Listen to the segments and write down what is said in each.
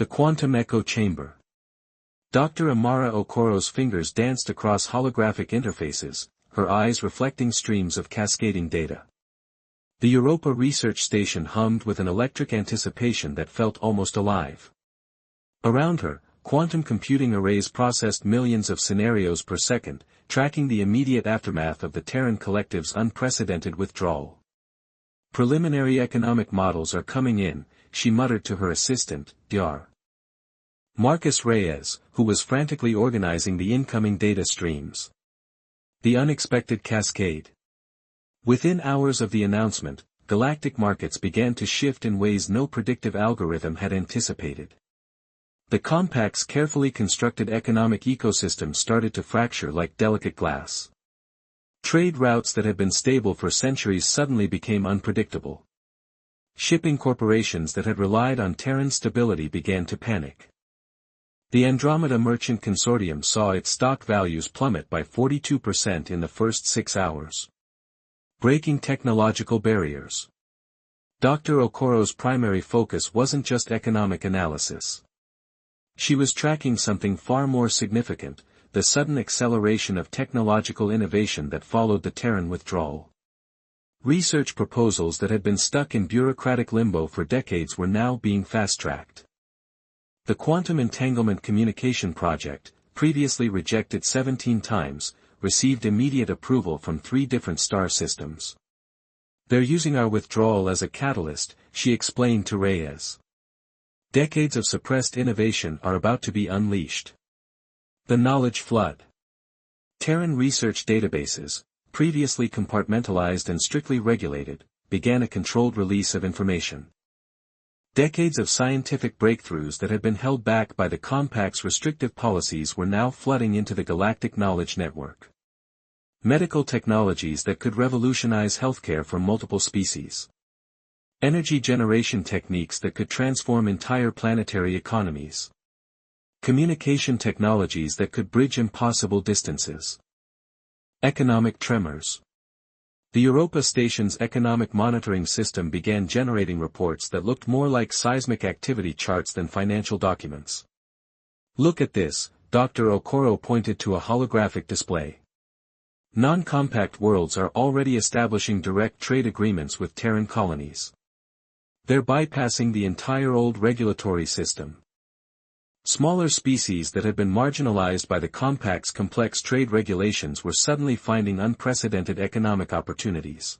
The quantum echo chamber. Dr. Amara Okoro's fingers danced across holographic interfaces, her eyes reflecting streams of cascading data. The Europa research station hummed with an electric anticipation that felt almost alive. Around her, quantum computing arrays processed millions of scenarios per second, tracking the immediate aftermath of the Terran Collective's unprecedented withdrawal. Preliminary economic models are coming in, she muttered to her assistant, Dr. Marcus Reyes, who was frantically organizing the incoming data streams. The unexpected cascade. Within hours of the announcement, galactic markets began to shift in ways no predictive algorithm had anticipated. The compact's carefully constructed economic ecosystem started to fracture like delicate glass. Trade routes that had been stable for centuries suddenly became unpredictable. Shipping corporations that had relied on Terran stability began to panic. The Andromeda Merchant Consortium saw its stock values plummet by 42% in the first 6 hours. Breaking technological barriers. Dr. Okoro's primary focus wasn't just economic analysis. She was tracking something far more significant, the sudden acceleration of technological innovation that followed the Terran withdrawal. Research proposals that had been stuck in bureaucratic limbo for decades were now being fast-tracked. The Quantum Entanglement Communication Project, previously rejected 17 times, received immediate approval from 3 different star systems. They're using our withdrawal as a catalyst, she explained to Reyes. Decades of suppressed innovation are about to be unleashed. The knowledge flood. Terran research databases, previously compartmentalized and strictly regulated, began a controlled release of information. Decades of scientific breakthroughs that had been held back by the Compact's restrictive policies were now flooding into the galactic knowledge network. Medical technologies that could revolutionize healthcare for multiple species. Energy generation techniques that could transform entire planetary economies. Communication technologies that could bridge impossible distances. Economic tremors. The Europa Station's economic monitoring system began generating reports that looked more like seismic activity charts than financial documents. Look at this, Dr. Okoro pointed to a holographic display. Non-compact worlds are already establishing direct trade agreements with Terran colonies. They're bypassing the entire old regulatory system. Smaller species that had been marginalized by the Compact's complex trade regulations were suddenly finding unprecedented economic opportunities.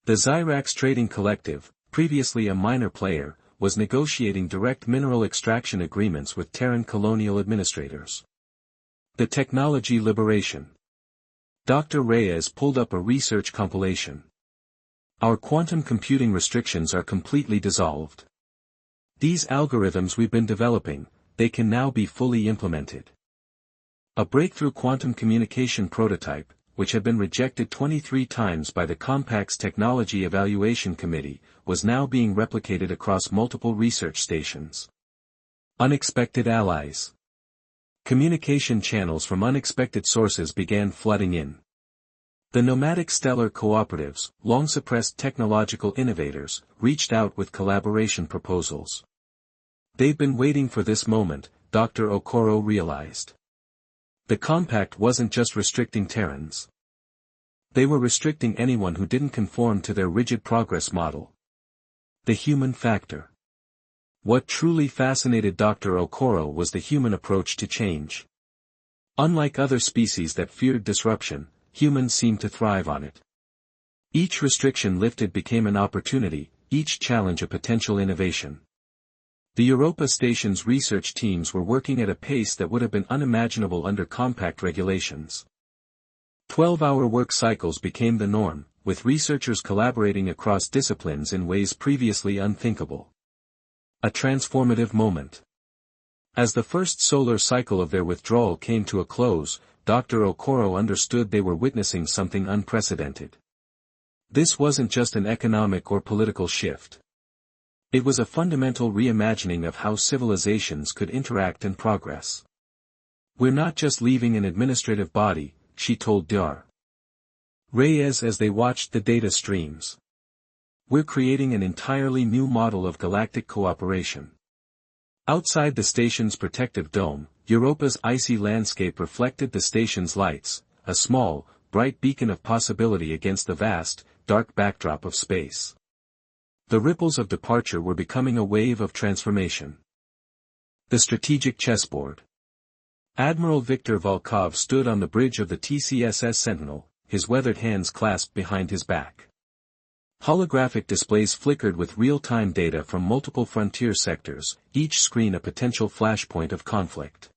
The Xyrax Trading Collective, previously a minor player, was negotiating direct mineral extraction agreements with Terran colonial administrators. The technology liberation. Dr. Reyes pulled up a research compilation. Our quantum computing restrictions are completely dissolved. These algorithms we've been developing, they can now be fully implemented. A breakthrough quantum communication prototype, which had been rejected 23 times by the Compact's Technology Evaluation Committee, was now being replicated across multiple research stations. Unexpected allies. Communication channels from unexpected sources began flooding in. The nomadic stellar cooperatives, long-suppressed technological innovators, reached out with collaboration proposals. They've been waiting for this moment, Dr. Okoro realized. The Compact wasn't just restricting Terrans. They were restricting anyone who didn't conform to their rigid progress model. The human factor. What truly fascinated Dr. Okoro was the human approach to change. Unlike other species that feared disruption, humans seemed to thrive on it. Each restriction lifted became an opportunity, each challenge a potential innovation. The Europa Station's research teams were working at a pace that would have been unimaginable under Compact regulations. 12-hour work cycles became the norm, with researchers collaborating across disciplines in ways previously unthinkable. A transformative moment. As the first solar cycle of their withdrawal came to a close, Dr. Okoro understood they were witnessing something unprecedented. This wasn't just an economic or political shift. It was a fundamental reimagining of how civilizations could interact and progress. We're not just leaving an administrative body, she told Dr. Reyes as they watched the data streams. We're creating an entirely new model of galactic cooperation. Outside the station's protective dome, Europa's icy landscape reflected the station's lights, a small, bright beacon of possibility against the vast, dark backdrop of space. The ripples of departure were becoming a wave of transformation. The strategic chessboard. Admiral Viktor Volkov stood on the bridge of the TCSS Sentinel, his weathered hands clasped behind his back. Holographic displays flickered with real-time data from multiple frontier sectors, each screen a potential flashpoint of conflict.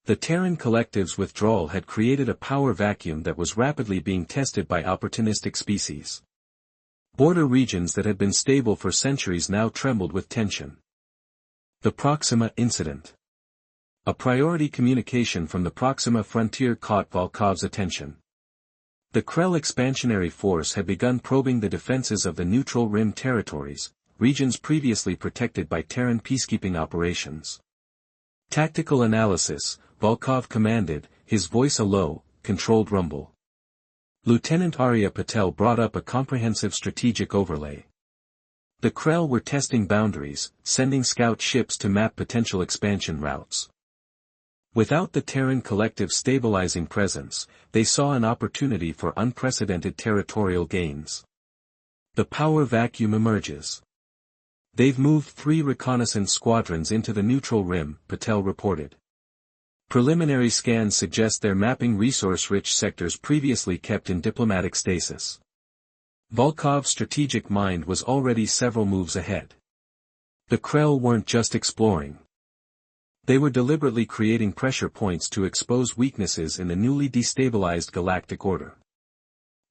The Terran collective's withdrawal had created a power vacuum that was rapidly being tested by opportunistic species. Border regions that had been stable for centuries now trembled with tension. The Proxima Incident. A priority communication from the Proxima frontier caught Volkov's attention. The Krell expansionary force had begun probing the defenses of the neutral rim territories, regions previously protected by Terran peacekeeping operations. Tactical analysis, Volkov commanded, his voice a low, controlled rumble. Lieutenant Arya Patel brought up a comprehensive strategic overlay. The Krell were testing boundaries, sending scout ships to map potential expansion routes. Without the Terran collective stabilizing presence, they saw an opportunity for unprecedented territorial gains. The power vacuum emerges. They've moved 3 reconnaissance squadrons into the neutral rim, Patel reported. Preliminary scans suggest they're mapping resource-rich sectors previously kept in diplomatic stasis. Volkov's strategic mind was already several moves ahead. The Krell weren't just exploring. They were deliberately creating pressure points to expose weaknesses in the newly destabilized galactic order.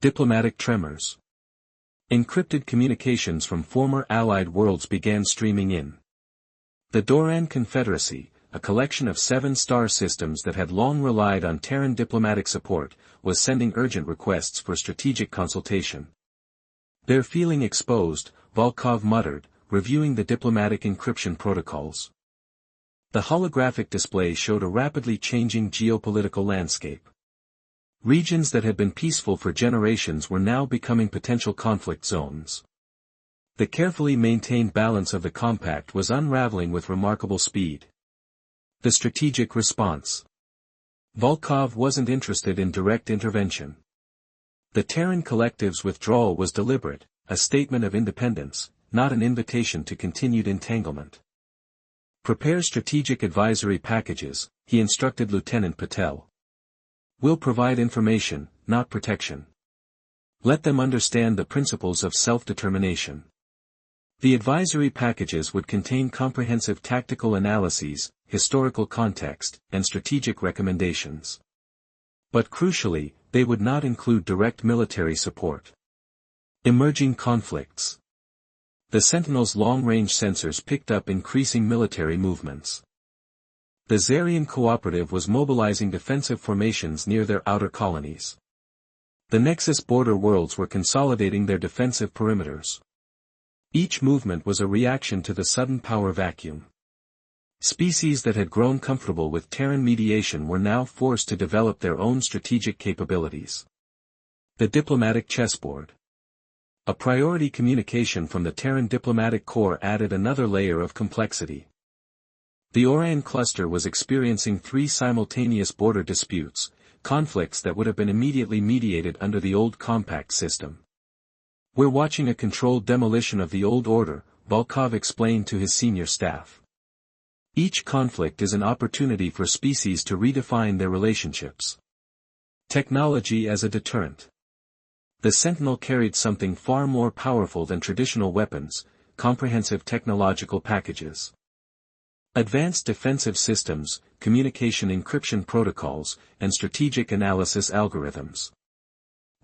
Diplomatic tremors. Encrypted communications from former Allied worlds began streaming in. The Doran Confederacy, a collection of 7 star systems that had long relied on Terran diplomatic support, was sending urgent requests for strategic consultation. "They're feeling exposed," Volkov muttered, reviewing the diplomatic encryption protocols. The holographic display showed a rapidly changing geopolitical landscape. Regions that had been peaceful for generations were now becoming potential conflict zones. The carefully maintained balance of the compact was unraveling with remarkable speed. The strategic response. Volkov wasn't interested in direct intervention. The Terran collective's withdrawal was deliberate, a statement of independence, not an invitation to continued entanglement. "Prepare strategic advisory packages," he instructed Lieutenant Patel. "We'll provide information, not protection. Let them understand the principles of self-determination." The advisory packages would contain comprehensive tactical analyses, historical context, and strategic recommendations. But crucially, they would not include direct military support. Emerging conflicts. The Sentinel's long-range sensors picked up increasing military movements. The Zarian Cooperative was mobilizing defensive formations near their outer colonies. The Nexus border worlds were consolidating their defensive perimeters. Each movement was a reaction to the sudden power vacuum. Species that had grown comfortable with Terran mediation were now forced to develop their own strategic capabilities. The diplomatic chessboard. A priority communication from the Terran Diplomatic Corps added another layer of complexity. The Orion cluster was experiencing 3 simultaneous border disputes, conflicts that would have been immediately mediated under the old compact system. "We're watching a controlled demolition of the old order," Volkov explained to his senior staff. "Each conflict is an opportunity for species to redefine their relationships." Technology as a deterrent. The Sentinel carried something far more powerful than traditional weapons: comprehensive technological packages. Advanced defensive systems, communication encryption protocols, and strategic analysis algorithms.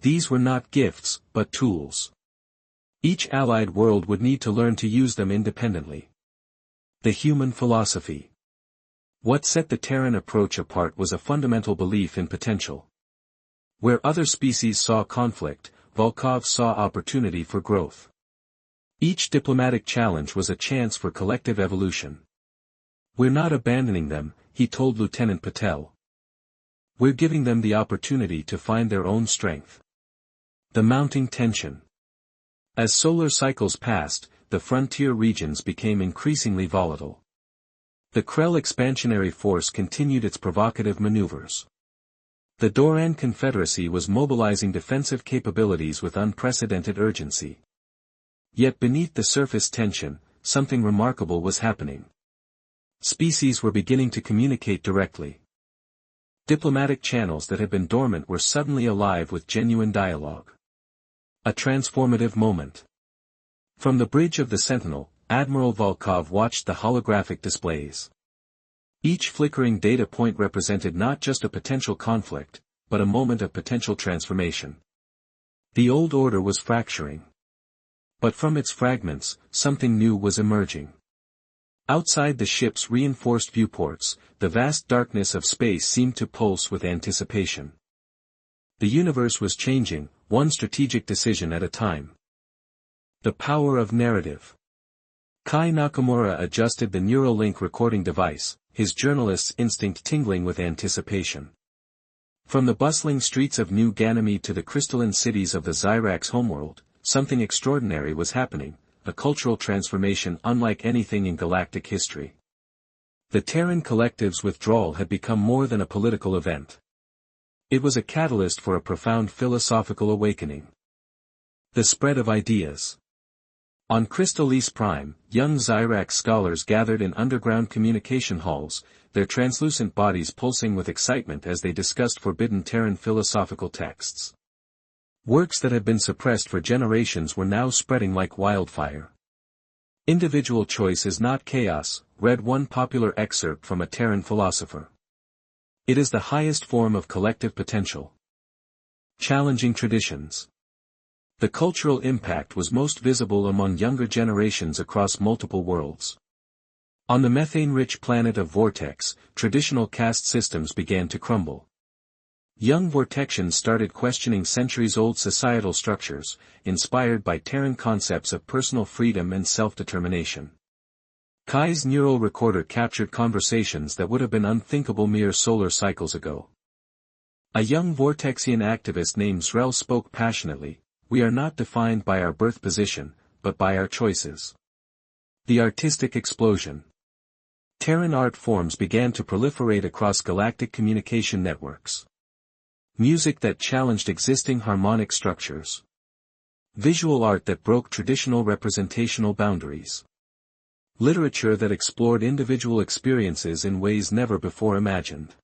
These were not gifts, but tools. Each Allied world would need to learn to use them independently. The human philosophy. What set the Terran approach apart was a fundamental belief in potential. Where other species saw conflict, Volkov saw opportunity for growth. Each diplomatic challenge was a chance for collective evolution. "We're not abandoning them," he told Lieutenant Patel. "We're giving them the opportunity to find their own strength." The mounting tension. As solar cycles passed, the frontier regions became increasingly volatile. The Krell expansionary force continued its provocative maneuvers. The Doran Confederacy was mobilizing defensive capabilities with unprecedented urgency. Yet beneath the surface tension, something remarkable was happening. Species were beginning to communicate directly. Diplomatic channels that had been dormant were suddenly alive with genuine dialogue. A transformative moment. From the bridge of the Sentinel, Admiral Volkov watched the holographic displays. Each flickering data point represented not just a potential conflict, but a moment of potential transformation. The old order was fracturing. But from its fragments, something new was emerging. Outside the ship's reinforced viewports, the vast darkness of space seemed to pulse with anticipation. The universe was changing, one strategic decision at a time. The power of narrative. Kai Nakamura adjusted the Neuralink recording device, his journalist's instinct tingling with anticipation. From the bustling streets of New Ganymede to the crystalline cities of the Zyrax homeworld, something extraordinary was happening, a cultural transformation unlike anything in galactic history. The Terran Collective's withdrawal had become more than a political event. It was a catalyst for a profound philosophical awakening. The spread of ideas. On Crystallis Prime, young Zyrax scholars gathered in underground communication halls, their translucent bodies pulsing with excitement as they discussed forbidden Terran philosophical texts. Works that had been suppressed for generations were now spreading like wildfire. Individual choice is not chaos, read one popular excerpt from a Terran philosopher. It is the highest form of collective potential. Challenging traditions. The cultural impact was most visible among younger generations across multiple worlds. On the methane-rich planet of Vortex, traditional caste systems began to crumble. Young Vortexians started questioning centuries-old societal structures, inspired by Terran concepts of personal freedom and self-determination. Kai's neural recorder captured conversations that would have been unthinkable mere solar cycles ago. A young Vortexian activist named Zrel spoke passionately, "We are not defined by our birth position, but by our choices." The artistic explosion. Terran art forms began to proliferate across galactic communication networks. Music that challenged existing harmonic structures. Visual art that broke traditional representational boundaries. Literature that explored individual experiences in ways never before imagined.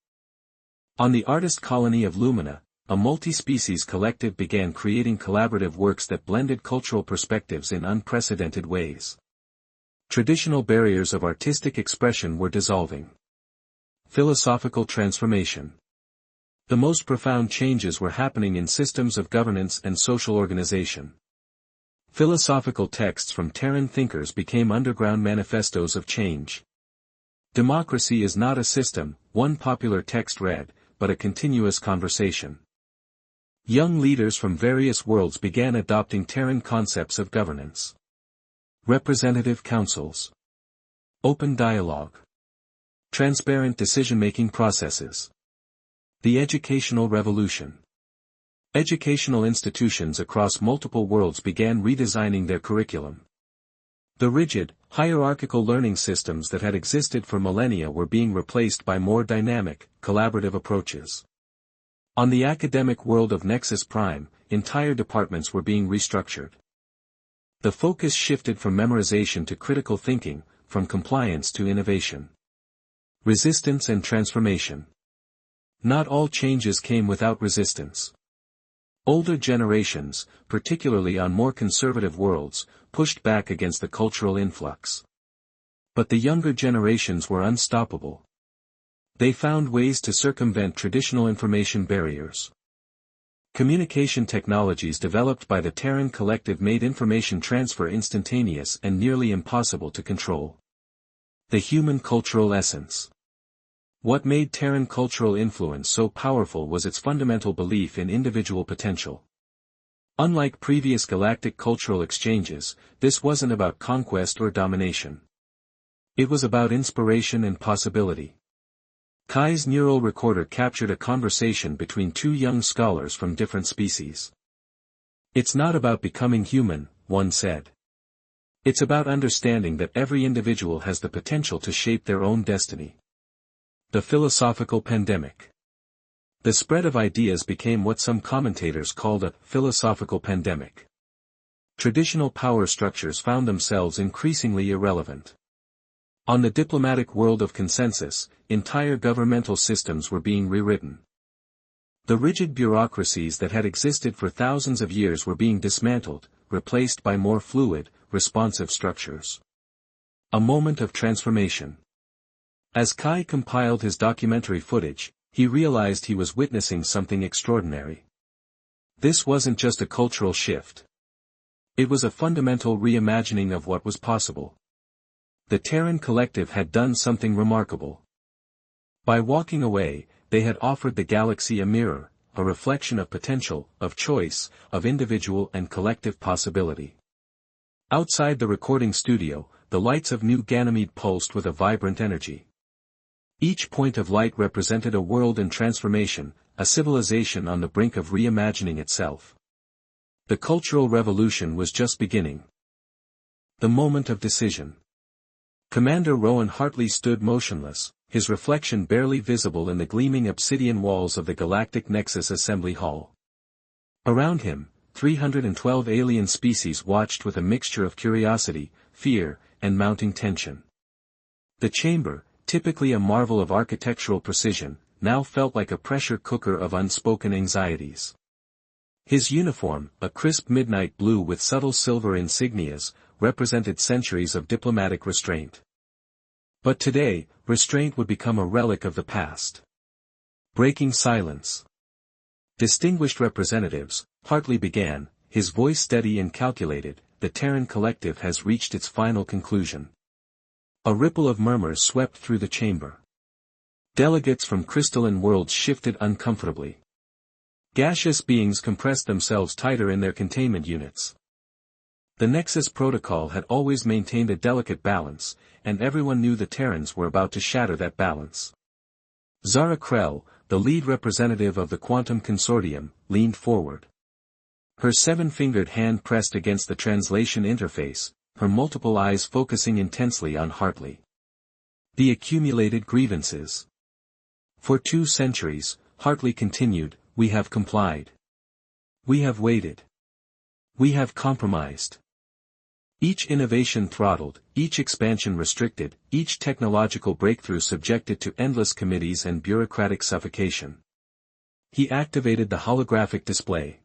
On the artist colony of Lumina, a multi-species collective began creating collaborative works that blended cultural perspectives in unprecedented ways. Traditional barriers of artistic expression were dissolving. Philosophical transformation. The most profound changes were happening in systems of governance and social organization. Philosophical texts from Terran thinkers became underground manifestos of change. Democracy is not a system, one popular text read, but a continuous conversation. Young leaders from various worlds began adopting Terran concepts of governance. Representative councils. Open dialogue. Transparent decision-making processes. The educational revolution. Educational institutions across multiple worlds began redesigning their curriculum. The rigid, hierarchical learning systems that had existed for millennia were being replaced by more dynamic, collaborative approaches. On the academic world of Nexus Prime, entire departments were being restructured. The focus shifted from memorization to critical thinking, from compliance to innovation. Resistance and transformation. Not all changes came without resistance. Older generations, particularly on more conservative worlds, pushed back against the cultural influx. But the younger generations were unstoppable. They found ways to circumvent traditional information barriers. Communication technologies developed by the Terran Collective made information transfer instantaneous and nearly impossible to control. The human cultural essence. What made Terran cultural influence so powerful was its fundamental belief in individual potential. Unlike previous galactic cultural exchanges, this wasn't about conquest or domination. It was about inspiration and possibility. Kai's neural recorder captured a conversation between two young scholars from different species. "It's not about becoming human," one said. It's about understanding that every individual has the potential to shape their own destiny. The philosophical pandemic. The spread of ideas became what some commentators called a philosophical pandemic. Traditional power structures found themselves increasingly irrelevant. On the diplomatic world of consensus, entire governmental systems were being rewritten. The rigid bureaucracies that had existed for thousands of years were being dismantled, replaced by more fluid, responsive structures. A moment of transformation. As Kai compiled his documentary footage, he realized he was witnessing something extraordinary. This wasn't just a cultural shift. It was a fundamental reimagining of what was possible. The Terran Collective had done something remarkable. By walking away, they had offered the galaxy a mirror, a reflection of potential, of choice, of individual and collective possibility. Outside the recording studio, the lights of New Ganymede pulsed with a vibrant energy. Each point of light represented a world in transformation, a civilization on the brink of reimagining itself. The Cultural Revolution was just beginning. The moment of decision. Commander Rowan Hartley stood motionless, his reflection barely visible in the gleaming obsidian walls of the Galactic Nexus Assembly Hall. Around him, 312 alien species watched with a mixture of curiosity, fear, and mounting tension. The chamber, typically a marvel of architectural precision, now felt like a pressure cooker of unspoken anxieties. His uniform, a crisp midnight blue with subtle silver insignias, represented centuries of diplomatic restraint. But today, restraint would become a relic of the past. Breaking silence. Distinguished representatives, Hartley began, his voice steady and calculated, the Terran Collective has reached its final conclusion. A ripple of murmurs swept through the chamber. Delegates from crystalline worlds shifted uncomfortably. Gaseous beings compressed themselves tighter in their containment units. The Nexus Protocol had always maintained a delicate balance, and everyone knew the Terrans were about to shatter that balance. Zara Krell, the lead representative of the Quantum Consortium, leaned forward. Her seven-fingered hand pressed against the translation interface, her multiple eyes focusing intensely on Hartley. The accumulated grievances. For 2 centuries, Hartley continued, we have complied. We have waited. We have compromised. Each innovation throttled, each expansion restricted, each technological breakthrough subjected to endless committees and bureaucratic suffocation. He activated the holographic display.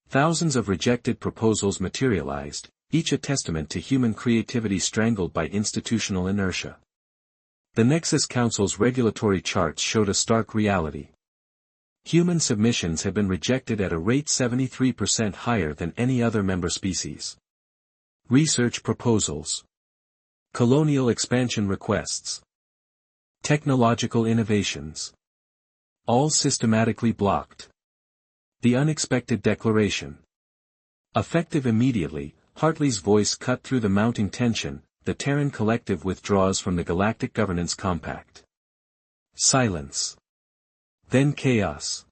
Thousands of rejected proposals materialized, each a testament to human creativity strangled by institutional inertia. The Nexus Council's regulatory charts showed a stark reality. Human submissions had been rejected at a rate 73% higher than any other member species. Research proposals. Colonial expansion requests. Technological innovations. All systematically blocked. The unexpected declaration. Effective immediately, Hartley's voice cut through the mounting tension, the Terran Collective withdraws from the Galactic Governance Compact. Silence. Then chaos.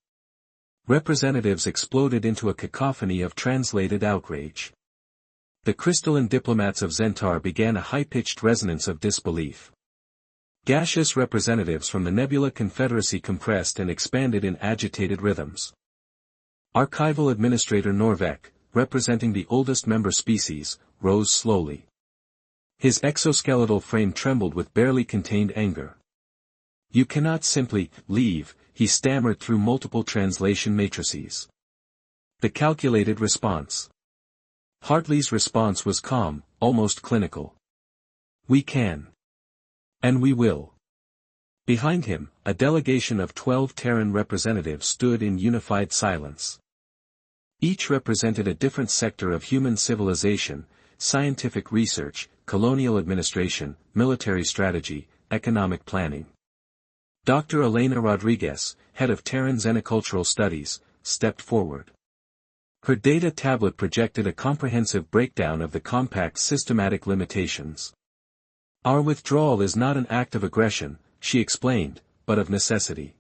Representatives exploded into a cacophony of translated outrage. The crystalline diplomats of Zentar began a high-pitched resonance of disbelief. Gaseous representatives from the Nebula Confederacy compressed and expanded in agitated rhythms. Archival Administrator Norvek, representing the oldest member species, rose slowly. His exoskeletal frame trembled with barely contained anger. You cannot simply leave, he stammered through multiple translation matrices. The calculated response. Hartley's response was calm, almost clinical. We can. And we will. Behind him, a delegation of 12 Terran representatives stood in unified silence. Each represented a different sector of human civilization, scientific research, colonial administration, military strategy, economic planning. Dr. Elena Rodriguez, head of Terran Xenocultural Studies, stepped forward. Her data tablet projected a comprehensive breakdown of the compact's systematic limitations. Our withdrawal is not an act of aggression, she explained, but of necessity.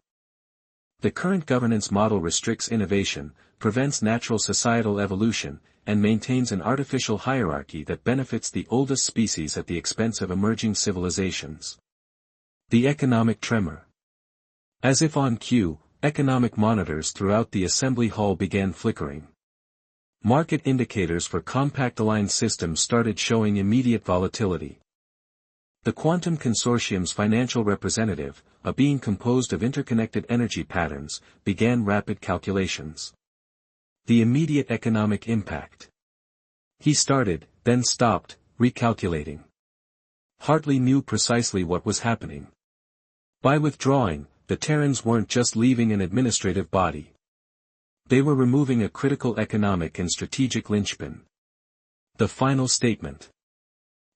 The current governance model restricts innovation, prevents natural societal evolution, and maintains an artificial hierarchy that benefits the oldest species at the expense of emerging civilizations. The economic tremor. As if on cue, economic monitors throughout the assembly hall began flickering. Market indicators for compact-aligned systems started showing immediate volatility. The Quantum Consortium's financial representative, a being composed of interconnected energy patterns, began rapid calculations. The immediate economic impact. He started, then stopped, recalculating. Hartley knew precisely what was happening. By withdrawing, the Terrans weren't just leaving an administrative body. They were removing a critical economic and strategic linchpin. The final statement.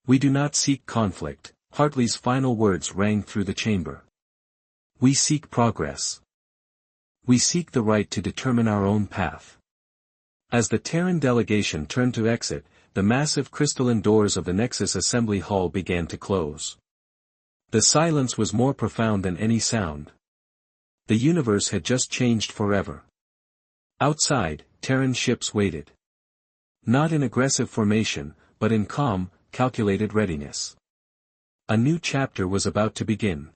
"We do not seek conflict," Hartley's final words rang through the chamber. "We seek progress. We seek the right to determine our own path." As the Terran delegation turned to exit, the massive crystalline doors of the Nexus Assembly Hall began to close. The silence was more profound than any sound. The universe had just changed forever. Outside, Terran ships waited. Not in aggressive formation, but in calm, calculated readiness. A new chapter was about to begin.